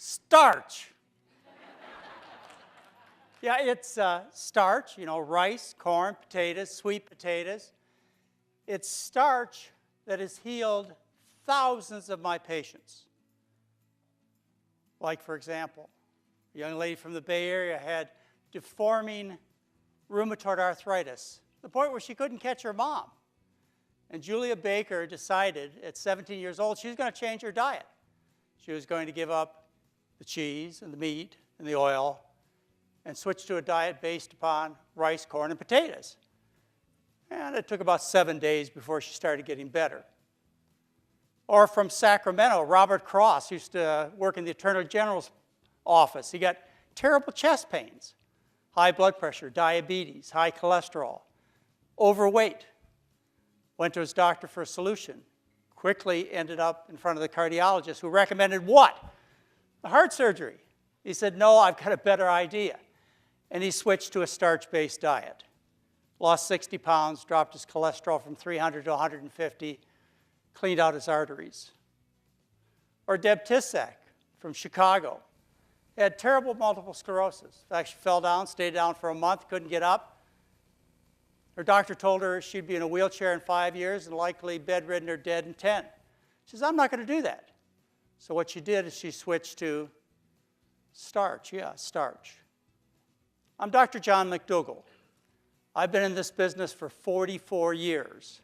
starch. Yeah, it's starch, you know, rice, corn, potatoes, sweet potatoes. It's starch that has healed thousands of my patients. Like, for example, a young lady from the Bay Area had deforming rheumatoid arthritis, to the point where she couldn't catch her mom. And Julia Baker decided at 17 years old she was going to change her diet. She was going to give up the cheese and the meat and the oil and switch to a diet based upon rice, corn, and potatoes. And it took about 7 days before she started getting better. Or from Sacramento, Robert Cross used to work in the Attorney General's office. He got terrible chest pains, high blood pressure, diabetes, high cholesterol, overweight. Went to his doctor for a solution. Quickly ended up in front of the cardiologist, who recommended what? The heart surgery. He said, no, I've got a better idea. And he switched to a starch-based diet. Lost 60 pounds, dropped his cholesterol from 300 to 150, cleaned out his arteries. Or Deb Tisak from Chicago. Had terrible multiple sclerosis. In fact, she fell down, stayed down for a month, couldn't get up. Her doctor told her she'd be in a wheelchair in 5 years and likely bedridden or dead in 10. She says, I'm not going to do that. So what she did is she switched to starch. Yeah, starch. I'm Dr. John McDougall. I've been in this business for 44 years.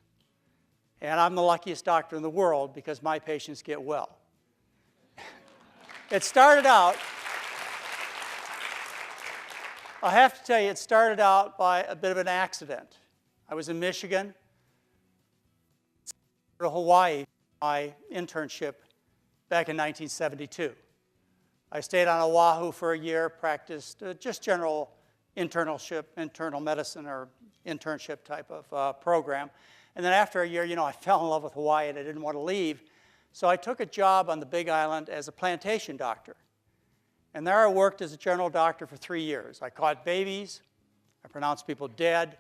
And I'm the luckiest doctor in the world because my patients get well. It started out, I have to tell you, it started out by a bit of an accident. I was in Michigan, to Hawaii, my internship back in 1972. I stayed on Oahu for a year, practiced just general internal medicine or internship type of program. And then after a year, you know, I fell in love with Hawaii and I didn't want to leave. So I took a job on the Big Island as a plantation doctor. And there I worked as a general doctor for 3 years. I caught babies, I pronounced people dead,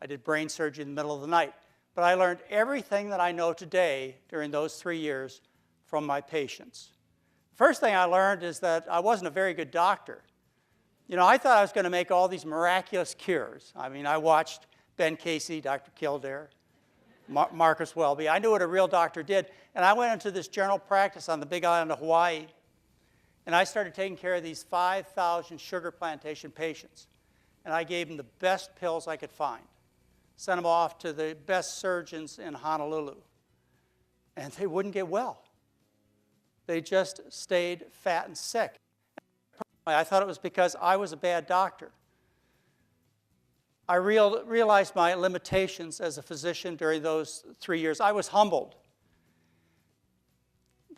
I did brain surgery in the middle of the night. But I learned everything that I know today during those 3 years from my patients. The first thing I learned is that I wasn't a very good doctor. You know, I thought I was going to make all these miraculous cures. I mean, I watched Ben Casey, Dr. Kildare, Marcus Welby. I knew what a real doctor did. And I went into this general practice on the Big Island of Hawaii, and I started taking care of these 5,000 sugar plantation patients. And I gave them the best pills I could find. Sent them off to the best surgeons in Honolulu. And they wouldn't get well. They just stayed fat and sick. I thought it was because I was a bad doctor. I realized my limitations as a physician during those 3 years. I was humbled.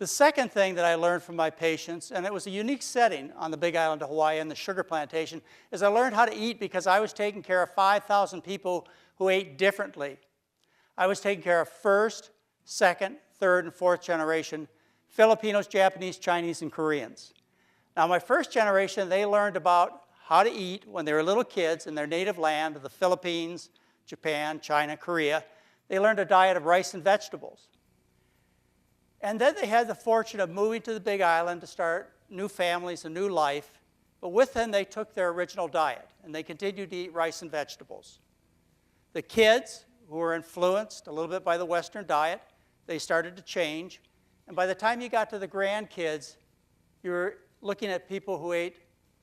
The second thing that I learned from my patients, and it was a unique setting on the Big Island of Hawaii and the sugar plantation, is I learned how to eat because I was taking care of 5,000 people who ate differently. I was taking care of first, second, third, and fourth generation Filipinos, Japanese, Chinese, and Koreans. Now, my first generation, they learned about how to eat when they were little kids in their native land of the Philippines, Japan, China, Korea. They learned a diet of rice and vegetables. And then they had the fortune of moving to the Big Island to start new families, a new life. But with them, they took their original diet, and they continued to eat rice and vegetables. The kids, who were influenced a little bit by the Western diet, they started to change. And by the time you got to the grandkids, you were looking at people who ate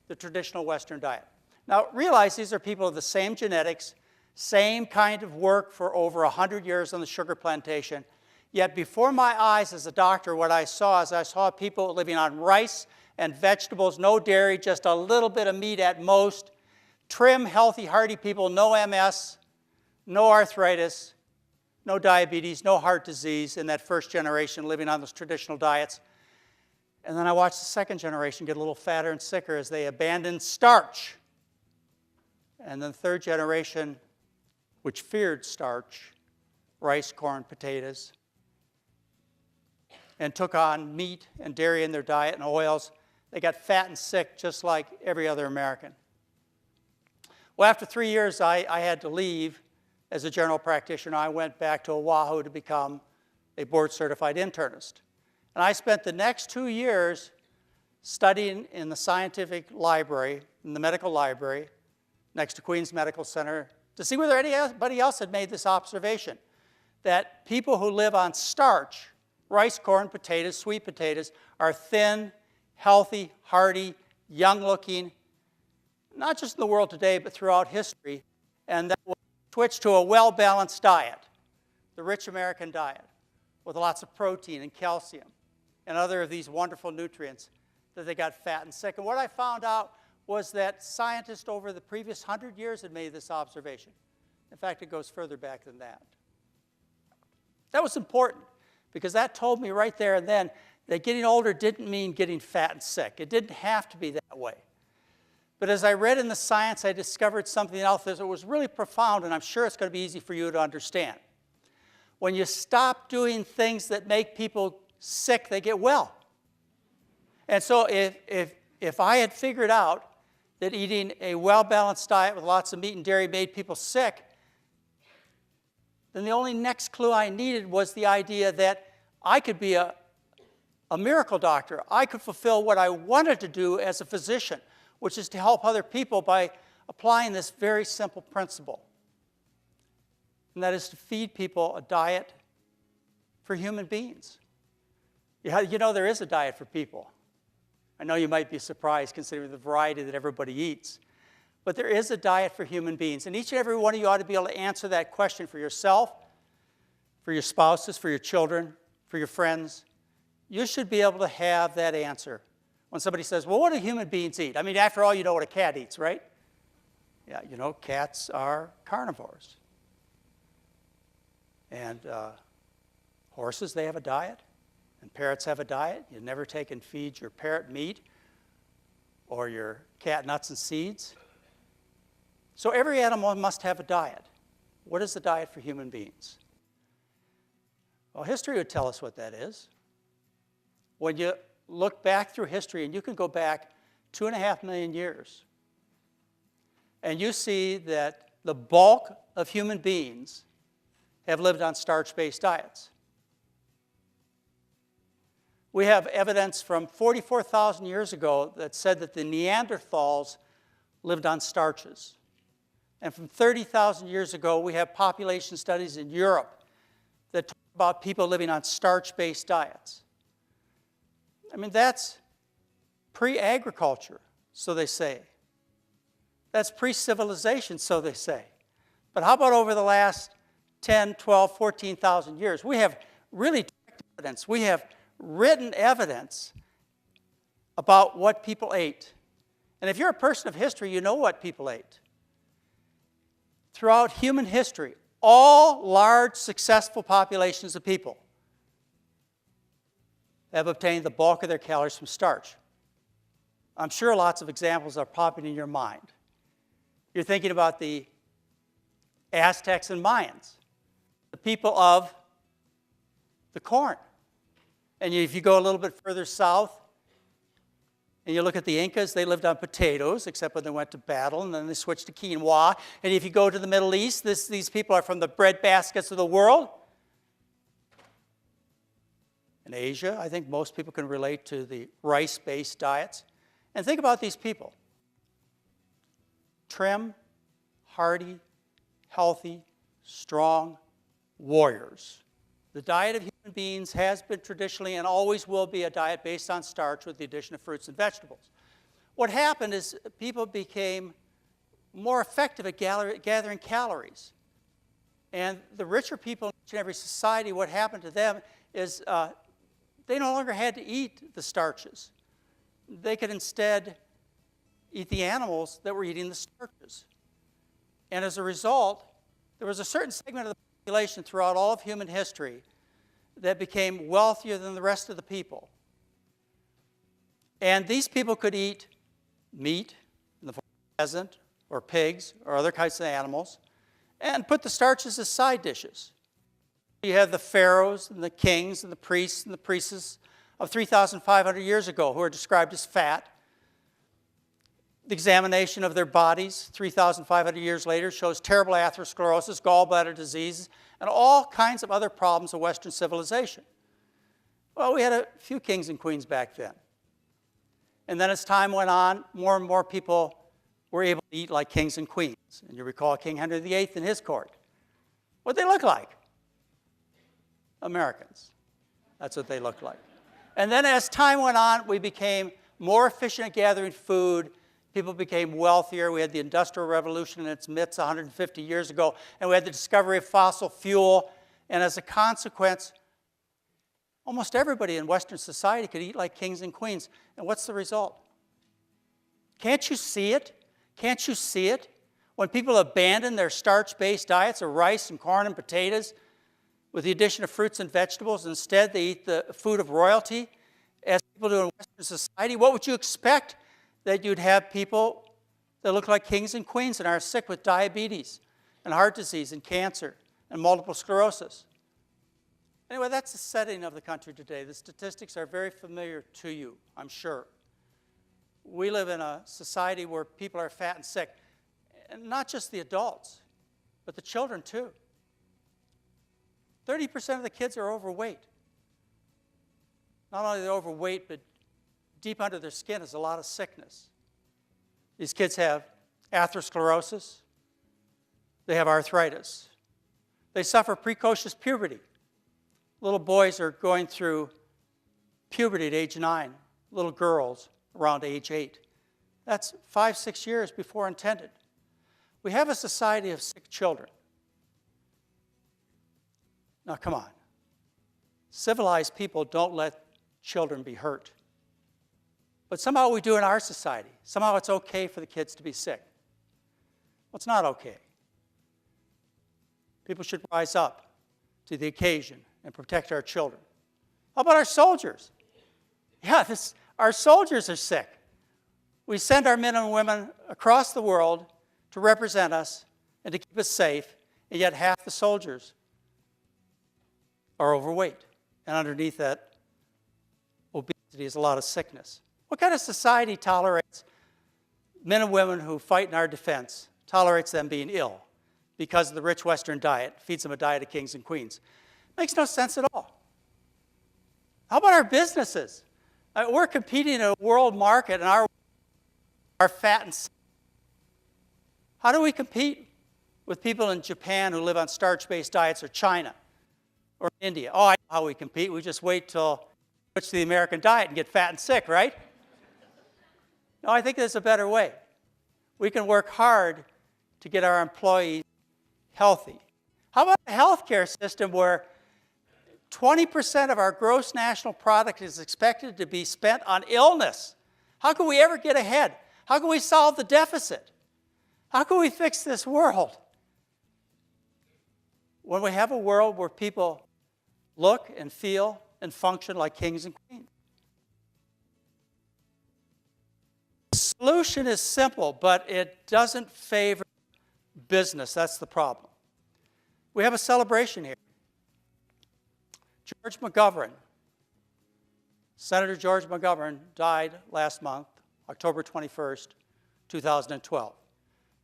the traditional Western diet. Now, realize these are people of the same genetics, same kind of work for over 100 years on the sugar plantation. Yet before my eyes as a doctor, what I saw is I saw people living on rice and vegetables, no dairy, just a little bit of meat at most, trim, healthy, hearty people, no MS, no arthritis, no diabetes, no heart disease in that first generation living on those traditional diets. And then I watched the second generation get a little fatter and sicker as they abandoned starch. And then the third generation, which feared starch, rice, corn, potatoes, and took on meat and dairy in their diet and oils, they got fat and sick just like every other American. Well, after 3 years, I had to leave as a general practitioner. I went back to Oahu to become a board-certified internist. And I spent the next 2 years studying in the scientific library, in the medical library, next to Queens Medical Center, to see whether anybody else had made this observation, that people who live on starch, rice, corn, potatoes, sweet potatoes, are thin, healthy, hearty, young-looking, not just in the world today, but throughout history, and that will switch to a well-balanced diet, the rich American diet, with lots of protein and calcium and other of these wonderful nutrients, that they got fat and sick. And what I found out was that scientists over the previous 100 years had made this observation. In fact, it goes further back than that. That was important, because that told me right there and then that getting older didn't mean getting fat and sick. It didn't have to be that way. But as I read in the science, I discovered something else that was really profound, and I'm sure it's going to be easy for you to understand. When you stop doing things that make people sick, they get well. And so if I had figured out that eating a well-balanced diet with lots of meat and dairy made people sick, then the only next clue I needed was the idea that I could be a miracle doctor. I could fulfill what I wanted to do as a physician, which is to help other people by applying this very simple principle. And that is to feed people a diet for human beings. You know, there is a diet for people. I know you might be surprised considering the variety that everybody eats. But there is a diet for human beings. And each and every one of you ought to be able to answer that question for yourself, for your spouses, for your children, for your friends. You should be able to have that answer. When somebody says, well, what do human beings eat? I mean, after all, you know what a cat eats, right? Yeah, you know, cats are carnivores. And horses, they have a diet. And parrots have a diet. You never take and feed your parrot meat or your cat nuts and seeds. So every animal must have a diet. What is the diet for human beings? Well, history would tell us what that is. When you look back through history, and you can go back 2.5 million years, and you see that the bulk of human beings have lived on starch-based diets. We have evidence from 44,000 years ago that said that the Neanderthals lived on starches. And from 30,000 years ago, we have population studies in Europe that talk about people living on starch-based diets. I mean, that's pre-agriculture, so they say. That's pre-civilization, so they say. But how about over the last 10, 12, 14,000 years? We have really direct evidence. We have written evidence about what people ate. And if you're a person of history, you know what people ate. Throughout human history, all large, successful populations of people have obtained the bulk of their calories from starch. I'm sure lots of examples are popping in your mind. You're thinking about the Aztecs and Mayans, the people of the corn. And if you go a little bit further south, and you look at the Incas, they lived on potatoes, except when they went to battle, and then they switched to quinoa. And if you go to the Middle East, these people are from the bread baskets of the world. In Asia, I think most people can relate to the rice-based diets. And think about these people. Trim, hearty, healthy, strong warriors. The diet of human beings has been traditionally and always will be a diet based on starch with the addition of fruits and vegetables. What happened is people became more effective at gathering calories. And the richer people in each and every society, what happened to them is they no longer had to eat the starches. They could instead eat the animals that were eating the starches. And as a result, there was a certain segment of the population throughout all of human history that became wealthier than the rest of the people. And these people could eat meat in the form of pheasant or pigs or other kinds of animals and put the starches as side dishes. You have the pharaohs and the kings and the priests and the priestesses of 3,500 years ago who are described as fat. The examination of their bodies 3,500 years later shows terrible atherosclerosis, gallbladder disease, and all kinds of other problems of Western civilization. Well, we had a few kings and queens back then. And then as time went on, more and more people were able to eat like kings and queens. And you recall King Henry VIII in his court. What'd they look like? Americans. That's what they looked like. And then as time went on, we became more efficient at gathering food. People became wealthier. We had the Industrial Revolution in its midst 150 years ago, and we had the discovery of fossil fuel. And as a consequence, almost everybody in Western society could eat like kings and queens. And what's the result? Can't you see it? Can't you see it? When people abandon their starch-based diets of rice and corn and potatoes with the addition of fruits and vegetables, instead they eat the food of royalty, as people do in Western society, what would you expect? That you'd have people that look like kings and queens and are sick with diabetes and heart disease and cancer and multiple sclerosis. Anyway, that's the setting of the country today. The statistics are very familiar to you, I'm sure. We live in a society where people are fat and sick, and not just the adults, but the children too. 30% of the kids are overweight. Not only are they overweight, but deep under their skin is a lot of sickness. These kids have atherosclerosis. They have arthritis. They suffer precocious puberty. Little boys are going through puberty at age 9. Little girls around age 8. That's 5, 6 years before intended. We have a society of sick children. Now, come on. Civilized people don't let children be hurt. But somehow we do in our society. Somehow it's okay for the kids to be sick. Well, it's not okay. People should rise up to the occasion and protect our children. How about our soldiers? Yeah, our soldiers are sick. We send our men and women across the world to represent us and to keep us safe, and yet half the soldiers are overweight. And underneath that obesity is a lot of sickness. What kind of society tolerates men and women who fight in our defense, tolerates them being ill because of the rich Western diet, feeds them a diet of kings and queens? Makes no sense at all. How about our businesses? We're competing in a world market, and our fat and sick. How do we compete with people in Japan who live on starch-based diets, or China, or India? Oh, I know how we compete. We just wait till we switch to the American diet and get fat and sick, right? No, I think there's a better way. We can work hard to get our employees healthy. How about a healthcare system where 20% of our gross national product is expected to be spent on illness? How can we ever get ahead? How can we solve the deficit? How can we fix this world? When we have a world where people look and feel and function like kings and queens. The solution is simple, but it doesn't favor business. That's the problem. We have a celebration here. George McGovern, Senator George McGovern, died last month, October 21st, 2012.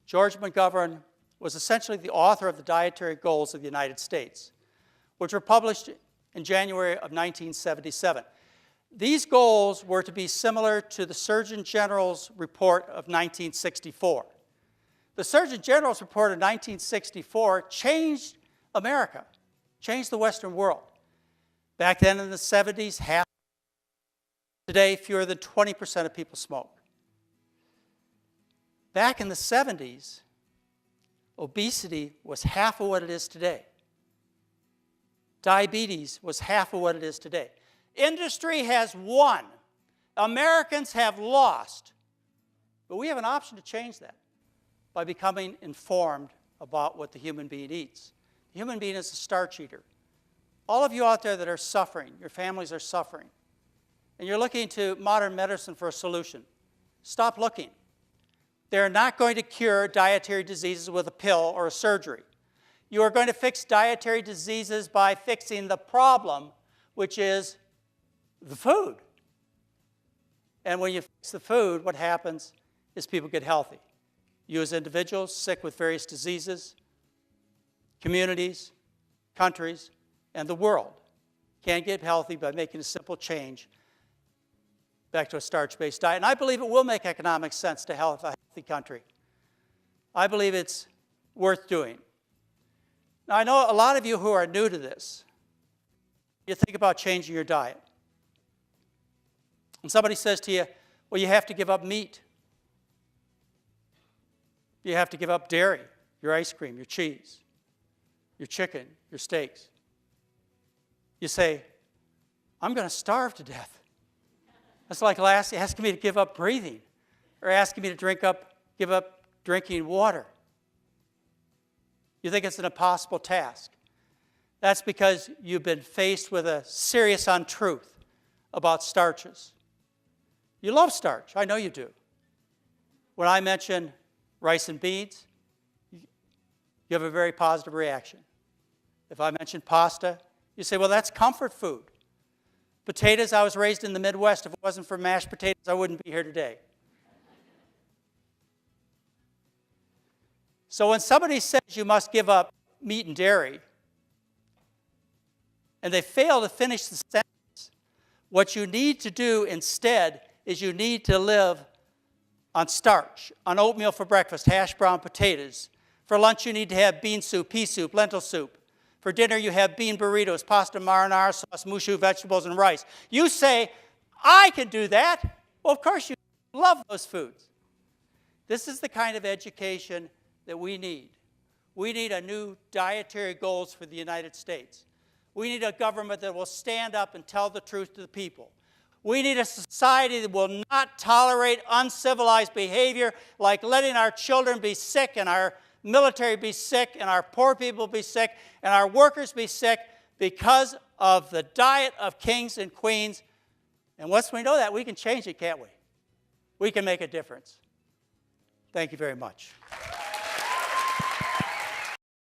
George McGovern was essentially the author of the Dietary Goals of the United States, which were published in January of 1977. These goals were to be similar to the Surgeon General's report of 1964. The Surgeon General's report of 1964 changed America, changed the Western world. Back then in the 70s, half. Today, fewer than 20% of people smoke. Back in the 70s, obesity was half of what it is today. Diabetes was half of what it is today. Industry has won. Americans have lost. But we have an option to change that by becoming informed about what the human being eats. The human being is a starch eater. All of you out there that are suffering, your families are suffering, and you're looking to modern medicine for a solution, stop looking. They're not going to cure dietary diseases with a pill or a surgery. You are going to fix dietary diseases by fixing the problem, which is the food. And when you fix the food, what happens is people get healthy. You as individuals, sick with various diseases, communities, countries, and the world can get healthy by making a simple change back to a starch-based diet. And I believe it will make economic sense to health, a healthy country. I believe it's worth doing. Now, I know a lot of you who are new to this, you think about changing your diet. And somebody says to you, well, you have to give up meat. You have to give up dairy, your ice cream, your cheese, your chicken, your steaks. You say, I'm going to starve to death. That's like asking me to give up breathing or asking me to give up drinking water. You think it's an impossible task. That's because you've been faced with a serious untruth about starches. You love starch. I know you do. When I mention rice and beans, you have a very positive reaction. If I mention pasta, you say, well, that's comfort food. Potatoes, I was raised in the Midwest. If it wasn't for mashed potatoes, I wouldn't be here today. So when somebody says you must give up meat and dairy, and they fail to finish the sentence, what you need to do instead is you need to live on starch, on oatmeal for breakfast, hash brown potatoes. For lunch, you need to have bean soup, pea soup, lentil soup. For dinner, you have bean burritos, pasta marinara sauce, mushu vegetables, and rice. You say, I can do that. Well, of course you love those foods. This is the kind of education that we need. We need a new dietary goals for the United States. We need a government that will stand up and tell the truth to the people. We need a society that will not tolerate uncivilized behavior like letting our children be sick and our military be sick and our poor people be sick and our workers be sick because of the diet of kings and queens. And once we know that, we can change it, can't we? We can make a difference. Thank you very much.